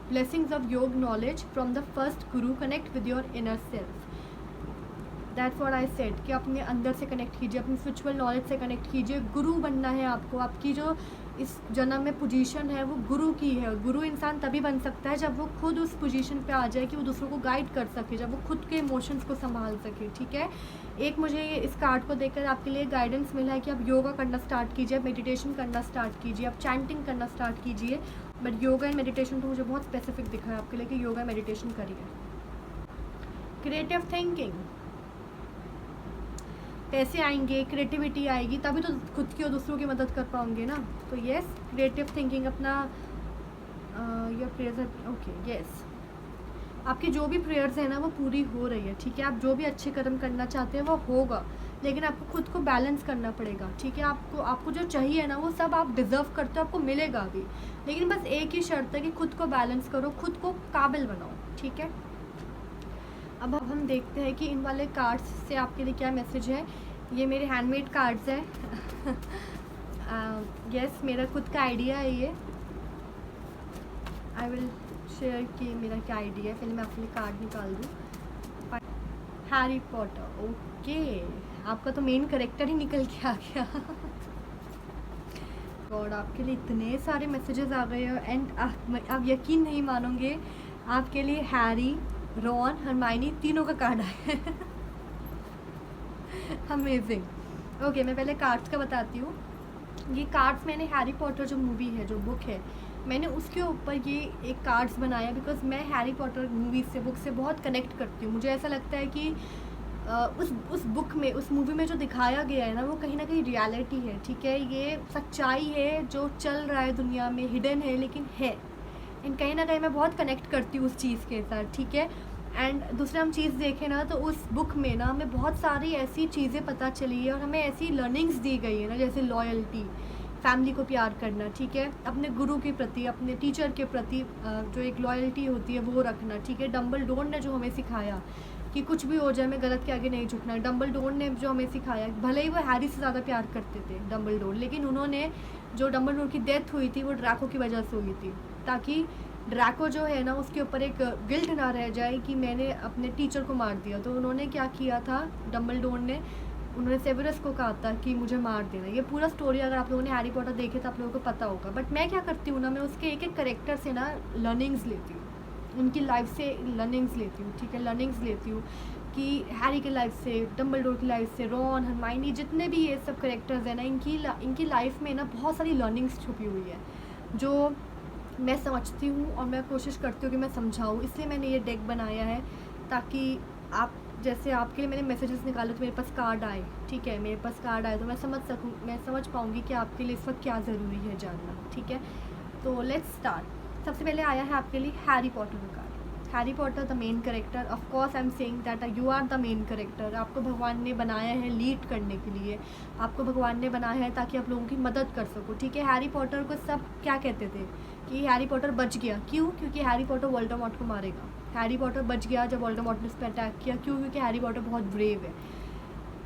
Speaker 1: ब्लेसिंग्स ऑफ योग knowledge from the first Guru, connect with your inner self. That's what I said कि अपने अंदर से कनेक्ट कीजिए, अपनी स्पिरिचुअल नॉलेज से कनेक्ट कीजिए। गुरु बनना है आपको, आपकी जो इस जन्म में पोजीशन है वो गुरु की है। गुरु इंसान तभी बन सकता है जब वो खुद उस पोजीशन पे आ जाए कि वो दूसरों को गाइड कर सके, जब वो खुद के इमोशंस को संभाल सके, ठीक है। एक मुझे इस कार्ड को देखकर आपके लिए गाइडेंस मिला है कि आप योगा करना स्टार्ट कीजिए, आप मेडिटेशन करना स्टार्ट कीजिए, आप चैंटिंग करना स्टार्ट कीजिए। बट योगा एंड मेडिटेशन तो मुझे बहुत स्पेसिफिक दिखा है आपके लिए कि योगा मेडिटेशन करिए। क्रिएटिव थिंकिंग, पैसे आएंगे, क्रिएटिविटी आएगी, तभी तो खुद की और दूसरों की मदद कर पाओगे ना। तो यस, क्रिएटिव थिंकिंग अपना योर प्रेयर्स, ओके यस, आपकी जो भी प्रेयर्स है ना वो पूरी हो रही है, ठीक है। आप जो भी अच्छे कर्म करना चाहते हैं वो होगा, लेकिन आपको खुद को बैलेंस करना पड़ेगा, ठीक है। आपको जो चाहिए ना वो सब आप डिज़र्व करते हो, आपको मिलेगा भी, लेकिन बस एक ही शर्त है कि खुद को बैलेंस करो, खुद को काबिल बनाओ, ठीक है। अब हम देखते हैं कि इन वाले कार्ड्स से आपके लिए क्या मैसेज है। ये मेरे हैंडमेड कार्ड्स हैं। यस, मेरा खुद का आइडिया है ये। आई विल शेयर कि मेरा क्या आइडिया है। पहले मैं आपके लिए कार्ड निकाल दूँ। हैरी पॉटर, ओके, आपका तो मेन कैरेक्टर ही निकल के आ गया। गॉड, आपके लिए इतने सारे मैसेजेस आ गए हैं एंड आप यकीन नहीं मानोगे, आपके लिए हैरी, रॉन, हरमाइनी तीनों का कार्ड आया है। अमेजिंग। ओके, मैं पहले कार्ड्स का बताती हूँ। ये कार्ड्स मैंने हैरी पॉटर जो मूवी है, जो बुक है, मैंने उसके ऊपर ये एक कार्ड्स बनाया बिकॉज मैं हैरी पॉटर मूवी से, बुक से बहुत कनेक्ट करती हूँ। मुझे ऐसा लगता है कि उस बुक में, उस मूवी में जो दिखाया गया है ना वो कहीं ना कहीं रियलिटी है, ठीक है। ये सच्चाई है जो चल रहा है दुनिया में, हिडन है लेकिन है, एंड कहीं ना कहीं मैं बहुत कनेक्ट करती हूँ उस चीज़ के साथ, ठीक है। एंड दूसरा हम चीज़ देखें ना तो उस बुक में ना हमें बहुत सारी ऐसी चीज़ें पता चली है और हमें ऐसी लर्निंग्स दी गई है ना, जैसे लॉयल्टी, फैमिली को प्यार करना, ठीक है, अपने गुरु के प्रति, अपने टीचर के प्रति जो एक लॉयल्टी होती है वो रखना, ठीक है। डम्बलडोर ने जो हमें सिखाया कि कुछ भी हो जाए मैं गलत के आगे नहीं झुकना, डम्बलडोर ने जो हमें सिखाया, भले ही वो हैरी से ज़्यादा प्यार करते थे डम्बलडोर, लेकिन उन्होंने, जो डम्बलडोर की डेथ हुई थी वो ड्रैको की वजह से हुई थी, ताकि ड्रैको जो है ना उसके ऊपर एक गिल्ट ना रह जाए कि मैंने अपने टीचर को मार दिया। तो उन्होंने क्या किया था, डम्बलडोर ने, उन्होंने सेवेरस को कहा था कि मुझे मार देना। ये पूरा स्टोरी अगर आप लोगों ने हैरी पॉटर देखे तो आप लोगों को पता होगा। बट मैं क्या करती हूँ ना, मैं उसके एक एक करेक्टर से ना लर्निंग्स लेती हूँ, उनकी लाइफ से लर्निंग्स लेती हूँ, ठीक है। लर्निंग्स लेती हूँ कि हैरी की लाइफ से, डम्बलडोर की लाइफ से, रॉन, हरमाइनी, जितने भी ये सब करेक्टर्स हैं ना, इनकी लाइफ में ना बहुत सारी लर्निंग्स छुपी हुई है जो मैं समझती हूँ और मैं कोशिश करती हूँ कि मैं समझाऊँ। इसलिए मैंने ये डेक बनाया है ताकि आप, जैसे आपके लिए मैंने मैसेजेस निकाले तो मेरे पास कार्ड आए, ठीक है, मेरे पास कार्ड आए तो मैं समझ सकूँ, मैं समझ पाऊँगी कि आपके लिए इस वक्त क्या ज़रूरी है जानना, ठीक है। तो लेट्स स्टार्ट। सबसे पहले आया है आपके लिए हैरी पॉटर का card. Harry Potter the main character, of course I am saying that you are the main character. आपको भगवान ने बनाया है लीड करने के लिए, आपको भगवान ने बनाया है ताकि आप लोगों की मदद कर सको, ठीक है। हैरी पॉटर को सब क्या कहते थे कि हैरी पॉटर बच गया, क्यों? क्योंकि हैरी पॉटर वोल्डेमॉर्ट को मारेगा। हैरी पॉटर बच गया जब वोल्डेमॉर्ट ने उस पर अटैक किया, क्यों? क्योंकि हैरी पॉटर बहुत ब्रेव है।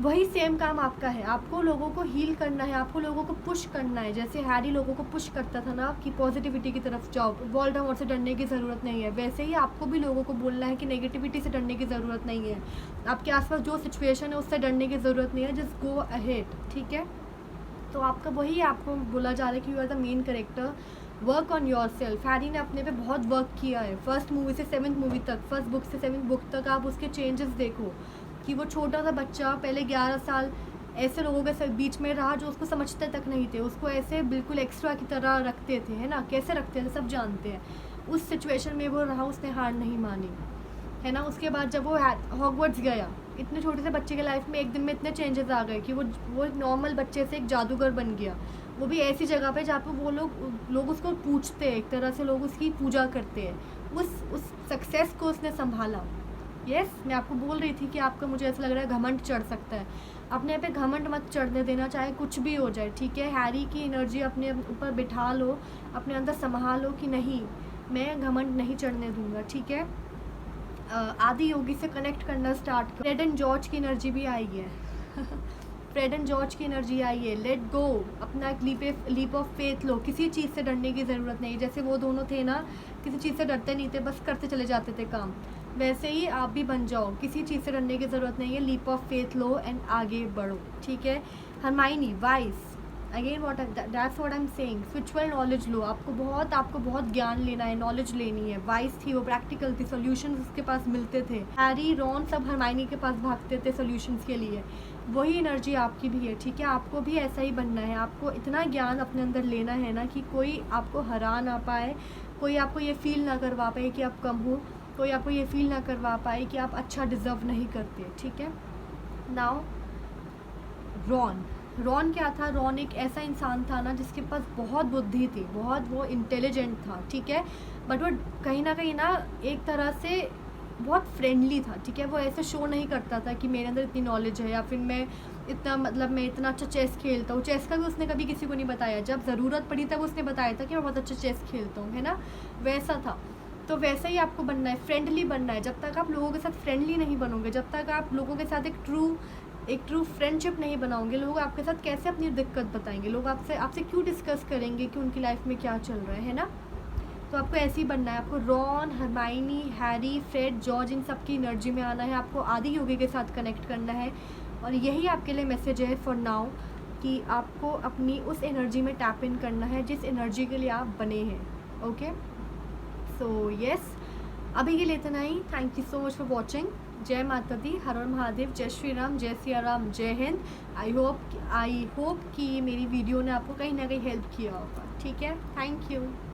Speaker 1: वही सेम काम आपका है, आपको लोगों को हील करना है, आपको लोगों को पुश करना है। जैसे हैरी लोगों को पुश करता था ना कि पॉजिटिविटी की तरफ जाओ, वोल्डेमॉर्ट से डरने की ज़रूरत नहीं है, वैसे ही आपको भी लोगों को बोलना है कि नेगेटिविटी से डरने की ज़रूरत नहीं है, आपके आसपास जो सिचुएशन है उससे डरने की ज़रूरत नहीं है, जस्ट गो अहेड, ठीक है। तो आपका वही आपको बोला जा रहा है कि you are the main character work on yourself. Harry ने अपने पे बहुत वर्क किया है, फर्स्ट मूवी से 7th मूवी तक, फर्स्ट बुक से 7th बुक तक आप उसके चेंजेस देखो कि वो छोटा सा बच्चा पहले 11 साल ऐसे लोगों के बीच में रहा जो उसको समझते तक नहीं थे, उसको ऐसे बिल्कुल एक्स्ट्रा की तरह रखते थे, है ना, कैसे रखते थे सब जानते हैं। उस सिचुएशन में वो रहा, उसने हार नहीं मानी, है ना। उसके बाद जब वो हॉगवर्ट्स गया, इतने छोटे से बच्चे के लाइफ में एक दिन में इतने चेंजेस आ गए कि वो एक नॉर्मल बच्चे से एक जादूगर बन गया, वो भी ऐसी जगह पे जहाँ पे वो लोग उसको पूछते हैं, एक तरह से लोग उसकी पूजा करते हैं। उस सक्सेस को उसने संभाला। यस, मैं आपको बोल रही थी कि आपका, मुझे ऐसा लग रहा है घमंड चढ़ सकता है, अपने पे घमंड मत चढ़ने देना, चाहे कुछ भी हो जाए, ठीक है। हैरी की एनर्जी अपने ऊपर बिठा लो, अपने अंदर संभालो कि नहीं, मैं घमंड नहीं चढ़ने दूंगा, ठीक है। आदि योगी से कनेक्ट करना स्टार्ट करो। फ्रेड एंड जॉर्ज की एनर्जी भी आई है फ्रेड एंड जॉर्ज की एनर्जी आई है। लेट गो, अपना एक लीप ऑफ फेथ लो, किसी चीज़ से डरने की ज़रूरत नहीं। जैसे वो दोनों थे ना, किसी चीज़ से डरते नहीं थे, बस करते चले जाते थे काम, वैसे ही आप भी बन जाओ, किसी चीज़ से डरने की ज़रूरत नहीं है। लीप ऑफ फेथ लो एंड आगे बढ़ो, ठीक है। Hermione wise, again that's what I am saying, spiritual knowledge लो, आपको बहुत ज्ञान लेना है, नॉलेज लेनी है। वाइस थी, वो प्रैक्टिकल थी, सॉल्यूशंस उसके पास मिलते थे। हैरी, रॉन सब हरमाइनी के पास भागते थे सॉल्यूशंस के लिए। वही एनर्जी आपकी भी है, ठीक है। आपको भी ऐसा ही बनना है, आपको इतना ज्ञान अपने अंदर लेना है ना कि कोई आपको हरा ना पाए, कोई आपको ये फील ना करवा पाए कि आप कम हो, कोई आपको ये फील ना करवा पाए कि आप अच्छा डिज़र्व नहीं करते, ठीक है। नाउ रॉन क्या था? रॉन एक ऐसा इंसान था ना जिसके पास बहुत बुद्धि थी, बहुत वो इंटेलिजेंट था, ठीक है। बट वो कहीं ना एक तरह से बहुत फ्रेंडली था, ठीक है। वो ऐसे शो नहीं करता था कि मेरे अंदर इतनी नॉलेज है, या फिर मैं इतना अच्छा चेस खेलता हूँ। चेस का भी उसने कभी किसी को नहीं बताया, जब ज़रूरत पड़ी तब उसने बताया था कि मैं बहुत अच्छा चेस खेलता हूँ, है ना, वैसा था। तो वैसे ही आपको बनना है, फ्रेंडली बनना है। जब तक आप लोगों के साथ फ्रेंडली नहीं बनोगे, जब तक आप लोगों के साथ एक ट्रू फ्रेंडशिप नहीं बनाओगे, लोग आपके साथ कैसे अपनी दिक्कत बताएंगे, लोग आपसे क्यों डिस्कस करेंगे कि उनकी लाइफ में क्या चल रहा है ना। तो आपको ऐसे ही बनना है, आपको Ron, Hermione, Harry, Fred, George, इन सब की एनर्जी में आना है, आपको आदि योगी के साथ कनेक्ट करना है। और यही आपके लिए मैसेज है फॉर नाउ, कि आपको अपनी उस एनर्जी में टैप इन करना है जिस एनर्जी के लिए आप बने हैं, ओके। सो यस, अभी के लिए इतना ही। Thank you so much for watching. जय माता दी, हर हर महादेव, जय श्री राम, जय सिया राम, जय हिंद। आई होप कि मेरी वीडियो ने आपको कहीं ना कहीं हेल्प किया होगा, ठीक है। Thank you.